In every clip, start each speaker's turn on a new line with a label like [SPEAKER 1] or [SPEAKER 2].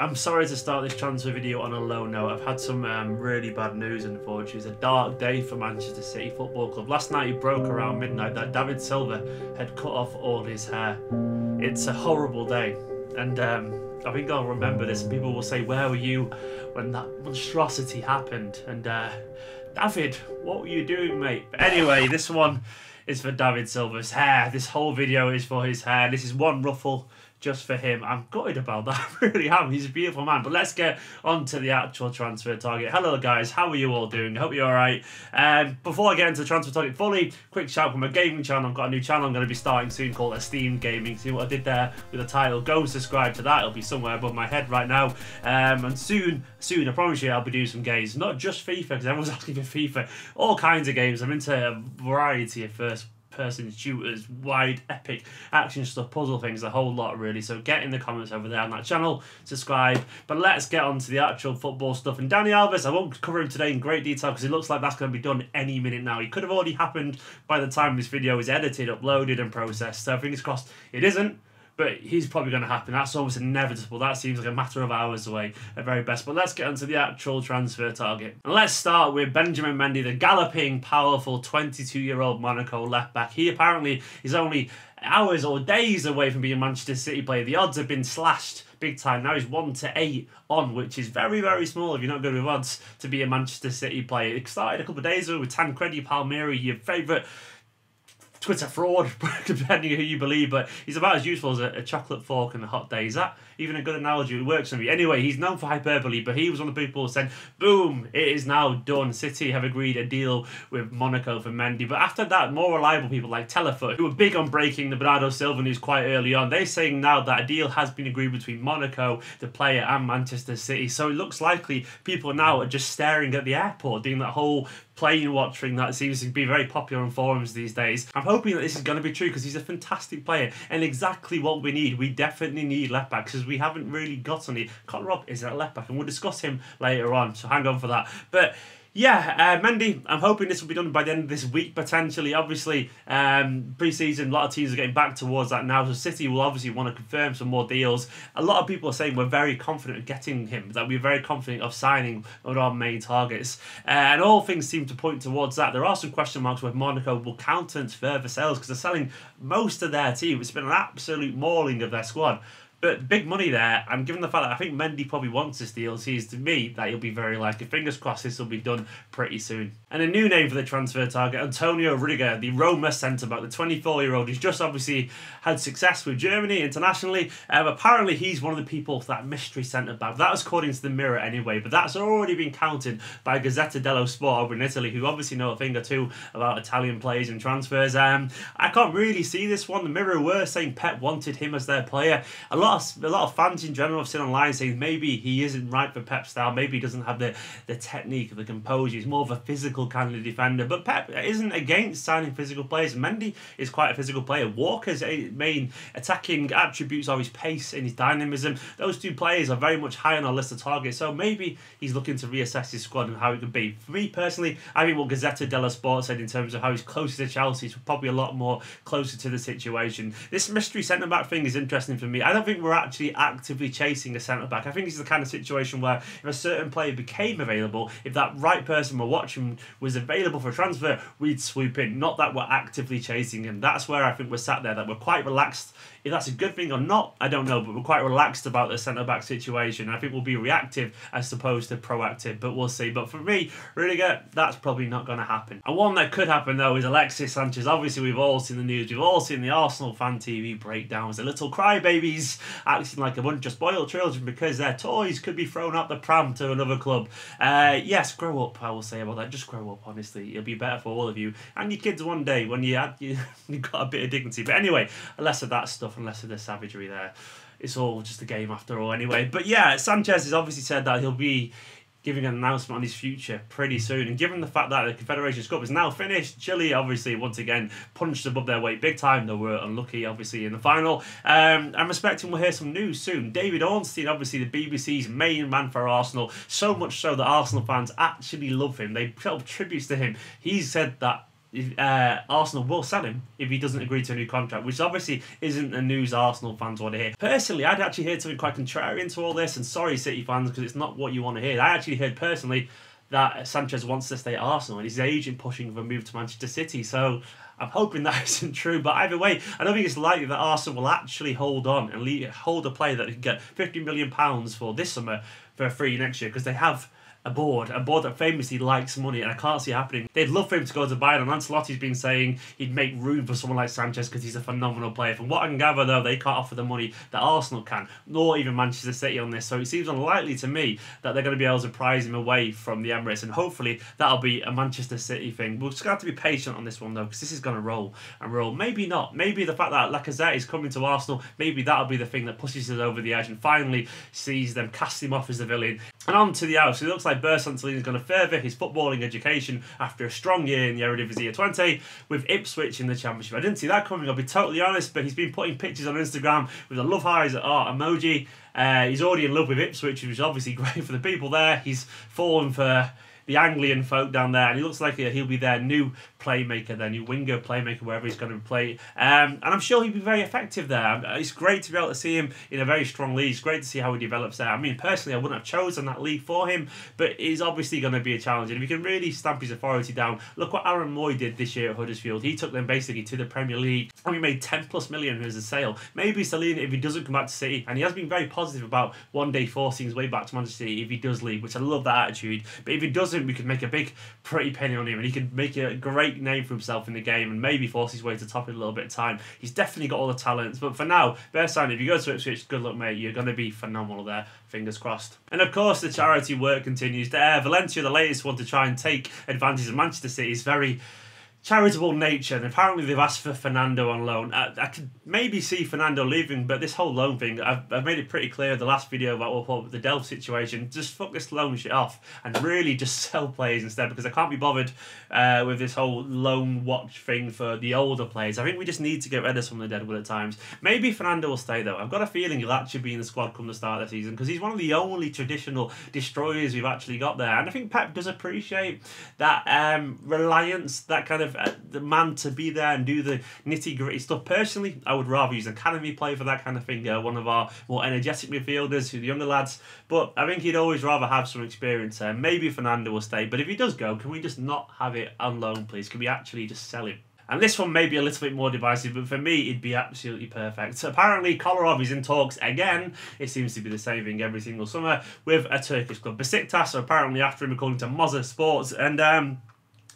[SPEAKER 1] I'm sorry to start this transfer video on a low note. I've had some really bad news, unfortunately. It's a dark day for Manchester City Football Club. Last night it broke around midnight that David Silva had cut off all his hair. It's a horrible day, and I think I'll remember this, and people will say, where were you when that monstrosity happened? And David, what were you doing, mate? But anyway, this one is for David Silva's hair. This whole video is for his hair. This is one ruffle just for him. I'm gutted about that. I really am. He's a beautiful man. But let's get on to the actual transfer target. Hello, guys. How are you all doing? I hope you're all right. Before I get into the transfer target fully, quick shout from my gaming channel. I've got a new channel I'm going to be starting soon called Esteemed Gaming. See what I did there with the title? Go subscribe to that. It'll be somewhere above my head right now. And soon, I promise you, I'll be doing some games. Not just FIFA, because everyone's asking for FIFA. All kinds of games. I'm into a variety of first-person shooters, wide, epic action stuff, puzzle things, a whole lot really. So get in the comments over there on that channel, subscribe. But let's get on to the actual football stuff. And Dani Alves, I won't cover him today in great detail because it looks like that's going to be done any minute now. It could have already happened by the time this video is edited, uploaded and processed. So fingers crossed it isn't. But he's probably going to happen. That's almost inevitable. That seems like a matter of hours away at very best. But let's get onto the actual transfer target. And let's start with Benjamin Mendy, the galloping, powerful 22-year-old Monaco left-back. He apparently is only hours or days away from being a Manchester City player. The odds have been slashed big time. Now he's 1-8 on, which is very, very small if you're not good with odds to be a Manchester City player. It started a couple of days ago with Tancredi Palmieri, your favourite Twitter fraud, depending on who you believe, but he's about as useful as a chocolate fork on a hot day. Is that even a good analogy? It works for me. Anyway, he's known for hyperbole, but he was one of the people who said, boom, it is now done. City have agreed a deal with Monaco for Mendy. But after that, more reliable people like Telefoot, who were big on breaking the Bernardo Silva news quite early on, they're saying now that a deal has been agreed between Monaco, the player, and Manchester City. So it looks likely people now are just staring at the airport, doing that whole plane watching that seems to be very popular on forums these days. I'm hoping that this is going to be true because he's a fantastic player and exactly what we need. We definitely need left backs because we haven't really got any. Kolarov is a left back and we'll discuss him later on, so hang on for that. But yeah, Mendy, I'm hoping this will be done by the end of this week, potentially. Obviously, pre-season, a lot of teams are getting back towards that now, so City will obviously want to confirm some more deals. A lot of people are saying we're very confident of getting him, that we're very confident of signing one of our main targets. And all things seem to point towards that. There are some question marks whether Monaco will countenance further sales because they're selling most of their team. It's been an absolute mauling of their squad. But big money there, and given the fact that I think Mendy probably wants this deal, seems to me that he'll be very likely. Fingers crossed this will be done pretty soon. And a new name for the transfer target, Antonio Rudiger, the Roma centre-back, the 24-year-old who's just obviously had success with Germany internationally. Apparently he's one of the people for that mystery centre-back. That was according to the Mirror anyway, but that's already been counted by Gazzetta dello Sport over in Italy, who obviously know a thing or two about Italian players and transfers. I can't really see this one. The Mirror were saying Pep wanted him as their player. A lot of fans in general have seen online saying maybe he isn't right for Pep's style, maybe he doesn't have the technique, the composure, he's more of a physical kind of defender, but Pep isn't against signing physical players. Mendy is quite a physical player. Walker's main attacking attributes are his pace and his dynamism. Those two players are very much high on our list of targets, so maybe he's looking to reassess his squad and how it could be. For me personally, I think what Gazzetta dello Sport said in terms of how he's closer to Chelsea is probably a lot more closer to the situation. This mystery centre-back thing is interesting for me. I don't think we're actually actively chasing a centre-back. I think this is the kind of situation where if a certain player became available, if that right person we're watching was available for a transfer, we'd swoop in. Not that we're actively chasing him. That's where I think we're sat there, that we're quite relaxed. If that's a good thing or not, I don't know, but we're quite relaxed about the centre-back situation. I think we'll be reactive as opposed to proactive, but we'll see. But for me, Rudiger, that's probably not going to happen. And one that could happen, though, is Alexis Sanchez. Obviously, we've all seen the news. We've all seen the Arsenal fan TV breakdowns. The little crybabies acting like a bunch of spoiled children because their toys could be thrown out the pram to another club. Yes, grow up, I will say about that. Just grow up, honestly. It'll be better for all of you and your kids one day when you've got a bit of dignity. But anyway, less of that stuff and less of the savagery there. It's all just a game after all anyway. But yeah, Sanchez has obviously said that he'll be giving an announcement on his future pretty soon. And given the fact that the Confederations Cup is now finished, Chile obviously once again punched above their weight big time. They were unlucky obviously in the final. I'm expecting we'll hear some news soon. David Ornstein, obviously the BBC's main man for Arsenal, so much so that Arsenal fans actually love him. They put up tributes to him. He said that Arsenal will sell him if he doesn't agree to a new contract, which obviously isn't the news Arsenal fans want to hear. Personally, I'd actually heard something quite contrarian to all this, and sorry City fans, because it's not what you want to hear. I actually heard personally that Sanchez wants to stay at Arsenal and his agent pushing for a move to Manchester City, so I'm hoping that isn't true. But either way, I don't think it's likely that Arsenal will actually hold on and hold a player that can get £50 million for this summer for free next year, because they have a board that famously likes money, and I can't see it happening. They'd love for him to go to Bayern, and Ancelotti's been saying he'd make room for someone like Sanchez because he's a phenomenal player. From what I can gather, though, they can't offer the money that Arsenal can, nor even Manchester City on this, so it seems unlikely to me that they're going to be able to prize him away from the Emirates, and hopefully that'll be a Manchester City thing. We're just going to have to be patient on this one, though, because this is going to roll and roll. Maybe not. Maybe the fact that Lacazette is coming to Arsenal, maybe that'll be the thing that pushes us over the edge and finally sees them cast him off as the villain. And on to the out. So it looks like Sanchez and Celina is going to further his footballing education after a strong year in the Eredivisie 20 with Ipswich in the Championship. I didn't see that coming, I'll be totally honest, but he's been putting pictures on Instagram with a love eyes art emoji. He's already in love with Ipswich, which is obviously great for the people there. He's fallen for the Anglian folk down there, and he looks like he'll be their new playmaker, their new winger playmaker, wherever he's going to play. And I'm sure he'll be very effective there. It's great to be able to see him in a very strong league. It's great to see how he develops there. I mean, personally, I wouldn't have chosen that league for him, but he's obviously going to be a challenge. And if he can really stamp his authority down, look what Aaron Moy did this year at Huddersfield. He took them basically to the Premier League, and we made 10+ million as a sale. Maybe Celina, if he doesn't come back to City, and he has been very positive about one day forcing his way back to Manchester City if he does leave, which I love that attitude. But if he doesn't, we could make a big, pretty penny on him, and he could make a great name for himself in the game and maybe force his way to top it a little bit of time. He's definitely got all the talents, but for now, Bearsign, if you go to Ipswich, good luck, mate. You're going to be phenomenal there. Fingers crossed. And of course, the charity work continues there. Valencia, the latest one to try and take advantage of Manchester City's very charitable nature, and apparently they've asked for Fernando on loan. I could maybe see Fernando leaving, but this whole loan thing, I've made it pretty clear in the last video about the Delph situation. Just fuck this loan shit off and really just sell players instead, because I can't be bothered with this whole loan watch thing for the older players. I think we just need to get rid of some of the deadwood at times. Maybe Fernando will stay though. I've got a feeling he'll actually be in the squad come the start of the season, because he's one of the only traditional destroyers we've actually got there, and I think Pep does appreciate that reliance, that kind of the man to be there and do the nitty-gritty stuff. Personally, I would rather use an academy player for that kind of thing, one of our more energetic midfielders, who the younger lads, but I think he'd always rather have some experience there. Maybe Fernando will stay, but if he does go, can we just not have it on loan, please? Can we actually just sell him? And this one may be a little bit more divisive, but for me, it'd be absolutely perfect. So apparently, Kolarov is in talks again. It seems to be the same thing every single summer with a Turkish club, Besiktas. So apparently after him, according to Moza Sports, and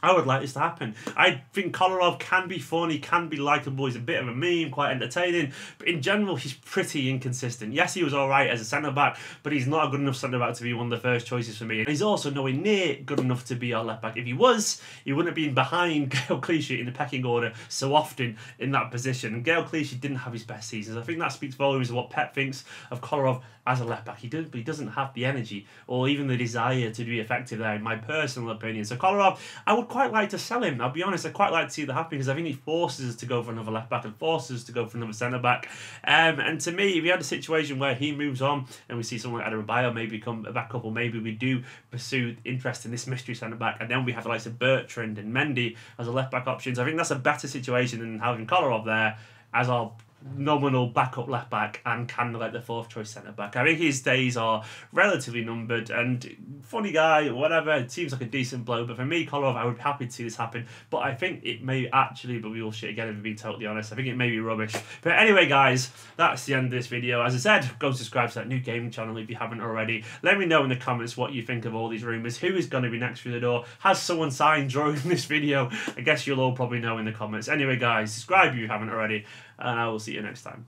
[SPEAKER 1] I would like this to happen. I think Kolarov can be fun, he can be likeable, he's a bit of a meme, quite entertaining, but in general he's pretty inconsistent. Yes, he was alright as a centre-back, but he's not a good enough centre-back to be one of the first choices for me. And he's also nowhere near good enough to be our left-back. If he was, he wouldn't have been behind Gael Clichy in the pecking order so often in that position. And Gael Clichy didn't have his best seasons. I think that speaks volumes of what Pep thinks of Kolarov as a left-back. He doesn't have the energy or even the desire to be effective there, in my personal opinion. So Kolarov, I would quite like to sell him. I'll be honest, I'd quite like to see that happen, because I think he forces us to go for another left-back and forces us to go for another centre-back. And to me, if we had a situation where he moves on and we see someone like Adebayo maybe come back up, or maybe we do pursue interest in this mystery centre-back, and then we have the likes of Bertrand and Mendy as a left-back options, I think that's a better situation than having Kolarov there as our nominal backup left back and kind of like the fourth choice centre back. I think his days are relatively numbered, and funny guy, whatever, it seems like a decent bloke, but for me, Kolarov, I would be happy to see this happen, but I think it may actually, but we will shit again if we're being totally honest, I think it may be rubbish. But anyway guys, that's the end of this video. As I said, go subscribe to that new gaming channel if you haven't already. Let me know in the comments what you think of all these rumours. Who is going to be next through the door? Has someone signed during this video? I guess you'll all probably know in the comments. Anyway guys, subscribe if you haven't already, and I will see you next time.